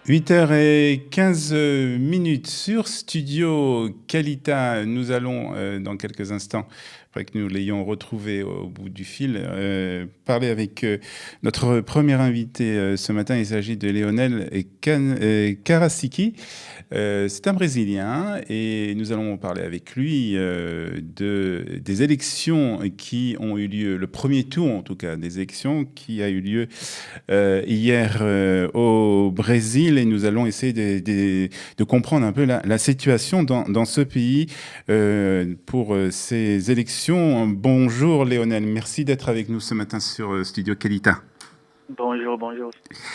8h15 minutes sur Studio Kalita. Nous allons, dans quelques instants, après que nous l'ayons retrouvé au bout du fil, parler avec notre premier invité ce matin. Il s'agit de Lionel Karasiki. C'est un Brésilien et nous allons parler avec lui des élections qui ont eu lieu, le premier tour en tout cas, des élections qui a eu lieu hier au Brésil, et nous allons essayer de comprendre un peu la situation dans ce pays pour ces élections. Bonjour Lionel, merci d'être avec nous ce matin sur Studio Kalita. Bonjour.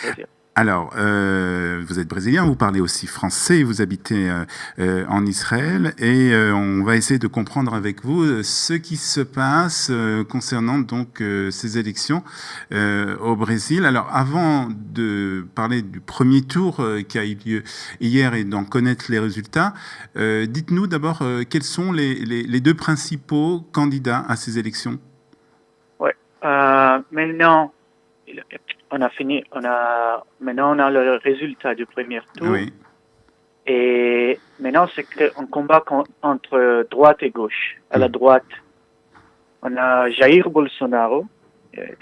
Plaisir. Alors, vous êtes brésilien, vous parlez aussi français, vous habitez en Israël, et on va essayer de comprendre avec vous ce qui se passe concernant donc ces élections au Brésil. Alors, avant de parler du premier tour qui a eu lieu hier et d'en connaître les résultats, dites-nous d'abord quels sont les deux principaux candidats à ces élections. Ouais. Maintenant, maintenant on a le résultat du premier tour. Oui. Et maintenant, c'est un combat entre droite et gauche. À la droite, on a Jair Bolsonaro,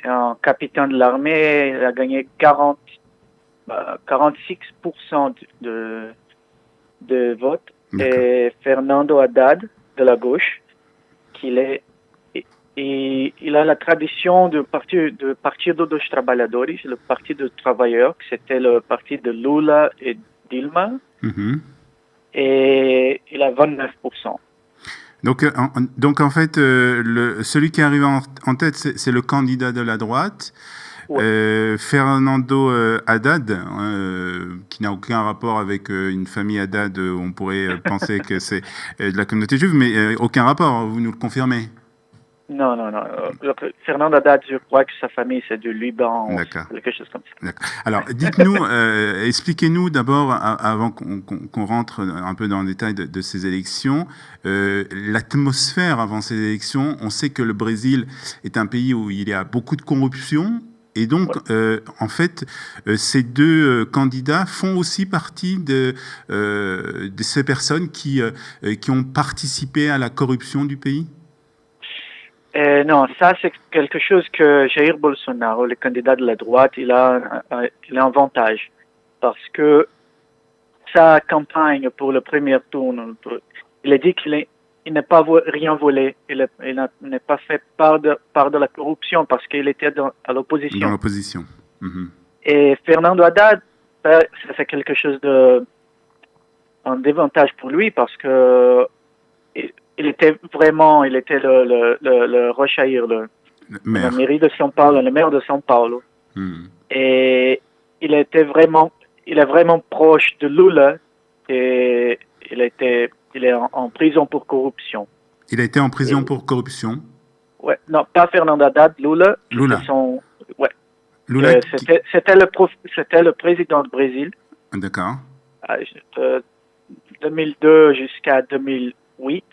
un capitaine de l'armée, il a gagné 46% de vote. D'accord. Et Fernando Haddad, de la gauche, il a la tradition de Partido dos Trabalhadores, le parti des travailleurs, c'était le parti de Lula et Dilma, et il a 29%. Donc en fait, celui qui arrive en tête, c'est le candidat de la droite, ouais. Fernando Haddad, qui n'a aucun rapport avec une famille Haddad. On pourrait penser que c'est de la communauté juive, mais aucun rapport, vous nous le confirmez? Non. Fernando Haddad, je crois que sa famille, c'est du Liban, quelque chose comme ça. D'accord. Alors, dites-nous, expliquez-nous d'abord, avant qu'on rentre un peu dans le détail de ces élections, l'atmosphère avant ces élections. On sait que le Brésil est un pays où il y a beaucoup de corruption. Et donc, en fait, ces deux candidats font aussi partie de ces personnes qui ont participé à la corruption du pays? Non, ça c'est quelque chose que Jair Bolsonaro, le candidat de la droite, il a un avantage. Parce que sa campagne pour le premier tour, il a dit qu'il n'a pas rien volé, il n'a pas fait part de la corruption parce qu'il était à l'opposition. Dans l'opposition. Et Fernando Haddad, ça c'est quelque chose un désavantage pour lui parce que il était le Rochair, la mairie de São Paulo, le maire de São Paulo. Et il est vraiment proche de Lula et il est en prison pour corruption. Il a été en prison pour corruption? Ouais, non, pas Fernando Haddad, Lula. Lula. Lula c'était le président du Brésil. D'accord. 2002 jusqu'à 2008.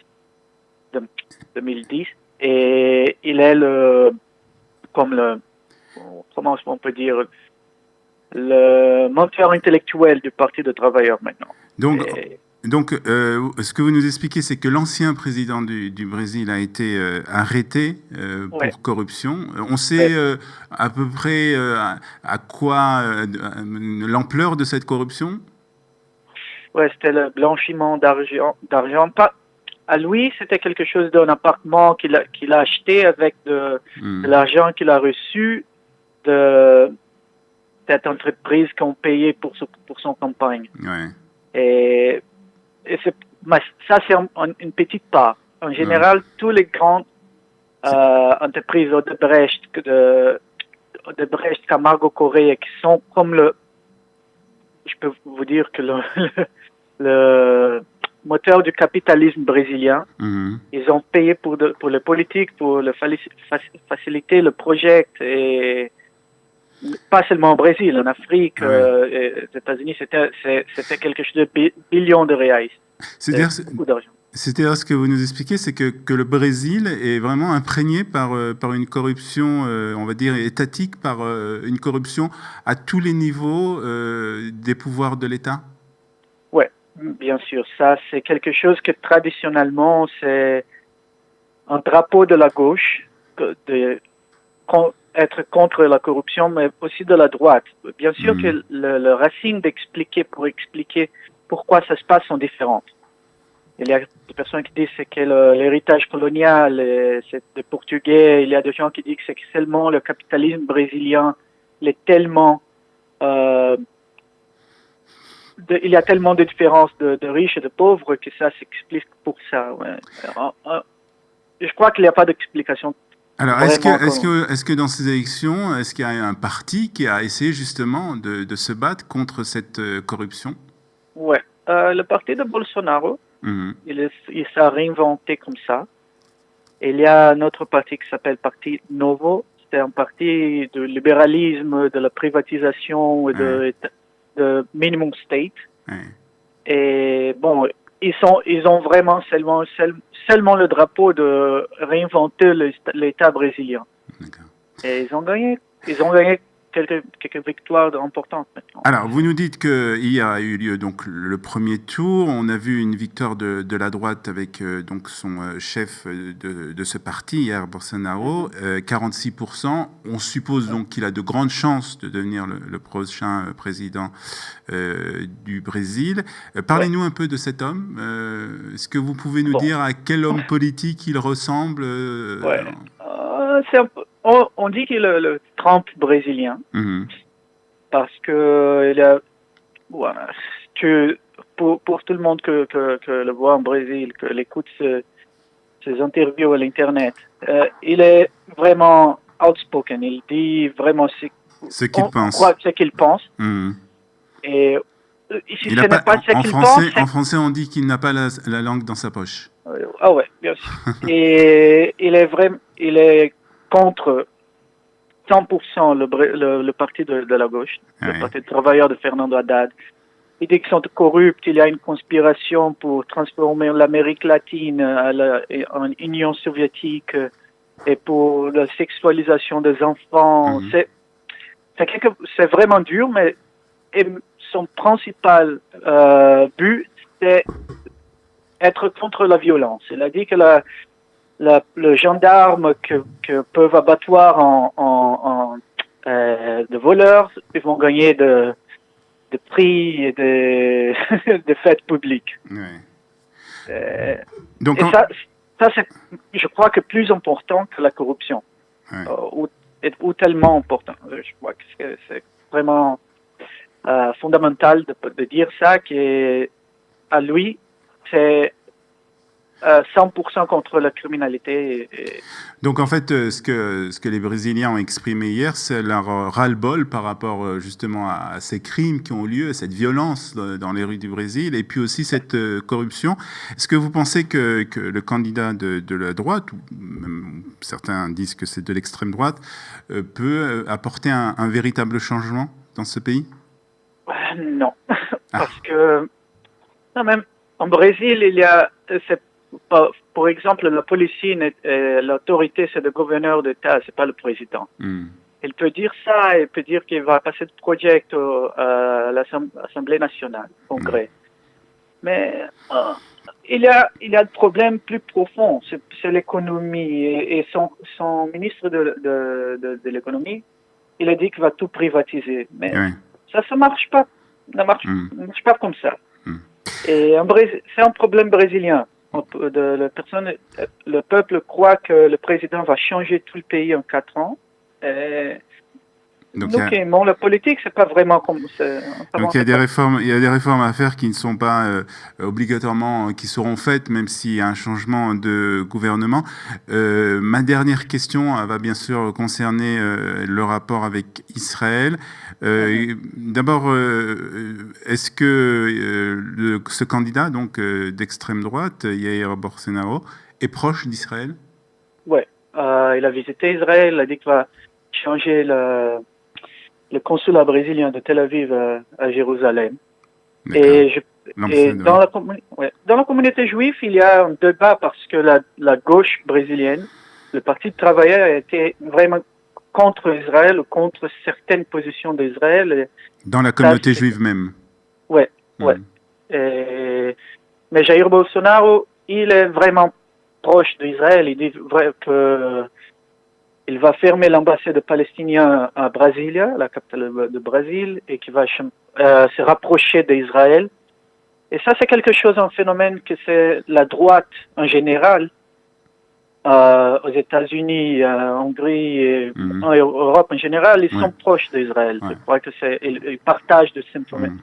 2010, et il est comment on peut dire, le moteur intellectuel du Parti des travailleurs maintenant. Donc, ce que vous nous expliquez, c'est que l'ancien président du Brésil a été arrêté pour corruption. On sait à peu près à quoi l'ampleur de cette corruption? Ouais, c'était le blanchiment d'argent. À lui, c'était quelque chose d'un appartement qu'il a acheté avec de l'argent qu'il a reçu de cette entreprise qu'on payait pour son campagne. Ouais. Et ça, c'est une petite part. En général, tous les grandes entreprises Odebrecht, Camargo Correa, qui sont comme je peux vous dire que le moteur du capitalisme brésilien. Ils ont payé pour le politique, pour faciliter le projet, et pas seulement au Brésil, en Afrique, aux États-Unis, c'était quelque chose de billions de reais. C'est-à-dire, beaucoup d'argent. C'est-à-dire, ce que vous nous expliquez, c'est que le Brésil est vraiment imprégné par une corruption, on va dire, étatique, par une corruption à tous les niveaux des pouvoirs de l'État? Ouais, bien sûr. Ça, c'est quelque chose que traditionnellement, c'est un drapeau de la gauche, être contre la corruption, mais aussi de la droite. Bien sûr que le racine pour expliquer pourquoi ça se passe sont différentes. Il y a des personnes qui disent que l'héritage colonial, c'est des Portugais. Il y a des gens qui disent que c'est seulement le capitalisme brésilien. Il est tellement, il y a tellement de différences de riches et de pauvres que ça s'explique pour ça. Ouais. Je crois qu'il n'y a pas d'explication. Alors, est-ce que dans ces élections, est-ce qu'il y a un parti qui a essayé justement de se battre contre cette corruption? Ouais. Le parti de Bolsonaro, il s'est réinventé comme ça. Il y a un autre parti qui s'appelle Parti Novo. C'est un parti de libéralisme, de la privatisation et de minimum state. Et bon, ils ont vraiment seulement le drapeau de réinventer l'État brésilien. Et ils ont gagné quelques victoires importantes maintenant. Alors, vous nous dites qu'il y a eu lieu donc le premier tour. On a vu une victoire de la droite avec donc son chef de ce parti, Jair Bolsonaro, 46%. On suppose donc qu'il a de grandes chances de devenir le prochain président du Brésil. Parlez-nous un peu de cet homme. Est-ce que vous pouvez nous dire à quel homme politique il ressemble? C'est un peu... On dit qu'il est le Trump brésilien, parce que pour tout le monde que le voit en Brésil, que l'écoute ses interviews à l'internet, il est vraiment outspoken. Il dit vraiment ce qu'il pense. Ce qu'il pense. Et si ce n'est pas ce qu'il pense, en français, on dit qu'il n'a pas la langue dans sa poche. Ah ouais, bien sûr. Et il est contre 100% le parti de la gauche, le parti des travailleurs de Fernando Haddad. Il dit qu'ils sont corrupts, il y a une conspiration pour transformer l'Amérique latine en Union soviétique et pour la sexualisation des enfants. C'est vraiment dur, mais son principal but, c'est être contre la violence. Il a dit que le gendarme que peuvent abattoir de voleurs, ils vont gagner de prix et de fêtes publiques. Donc, ça c'est, je crois que plus important que la corruption, ou tellement important. Je crois que c'est vraiment fondamental de dire ça, qu'à lui, c'est 100% contre la criminalité. Donc en fait, ce que les Brésiliens ont exprimé hier, c'est leur ras-le-bol par rapport justement à ces crimes qui ont lieu, à cette violence dans les rues du Brésil, et puis aussi cette corruption. Est-ce que vous pensez que le candidat de la droite, ou même certains disent que c'est de l'extrême droite, peut apporter un véritable changement dans ce pays? Non, parce que même en Brésil, il y a... Par exemple, la police, l'autorité, c'est le gouverneur d'État, c'est pas le président. Il peut dire ça, il peut dire qu'il va passer de projet à l'Assemblée nationale, au Congrès. Mais il y a des problèmes plus profonds, c'est l'économie. Et son ministre de l'économie, il a dit qu'il va tout privatiser. Mais ça ne marche pas. Ça marche pas comme ça. Et c'est un problème brésilien. Le peuple croit que le président va changer tout le pays en 4 ans. Donc, la politique, c'est pas vraiment comme ça. Donc il y a des réformes à faire qui ne sont pas obligatoirement, qui seront faites, même s'il y a un changement de gouvernement. Ma dernière question va bien sûr concerner le rapport avec Israël. D'abord, est-ce que ce candidat donc d'extrême droite, Jair Bolsonaro, est proche d'Israël? Oui, il a visité Israël, il a dit qu'il va changer le consulat brésilien de Tel Aviv à Jérusalem. Et Et dans la communauté juive, il y a un débat parce que la gauche brésilienne, le Parti travailleur, a été vraiment contre Israël ou contre certaines positions d'Israël. Dans la communauté juive même. Ouais. Mais Jair Bolsonaro, il est vraiment proche d'Israël. Il dit que il va fermer l'ambassade palestinienne à Brasilia, la capitale de Brésil, et qu'il va se rapprocher d'Israël. Et ça, c'est quelque chose, un phénomène que c'est la droite en général, aux États-Unis, en Hongrie et en Europe en général, ils sont proches d'Israël. Je crois que ils partagent de ce phénomène.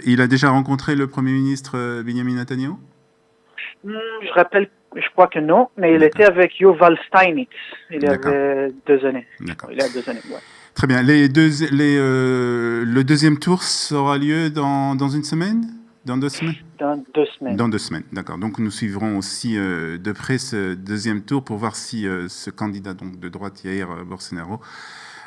Il a déjà rencontré le Premier ministre Benjamin Netanyahu? Je crois que non, mais il était avec Yuval Steinitz il y avait 2 années. D'accord. Il y a 2 années, ouais. Très bien. Le deuxième tour aura lieu dans une semaine? Dans 2 semaines? Dans 2 semaines. Dans 2 semaines, d'accord. Donc nous suivrons aussi de près ce deuxième tour pour voir si ce candidat donc, de droite, Jair Bolsonaro,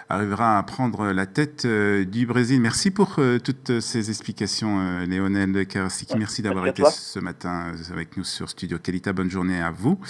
arrivera à prendre la tête du Brésil. Merci pour toutes ces explications, Léonel Karasiki. Merci d'avoir été ce matin avec nous sur Studio Kalita. Bonne journée à vous.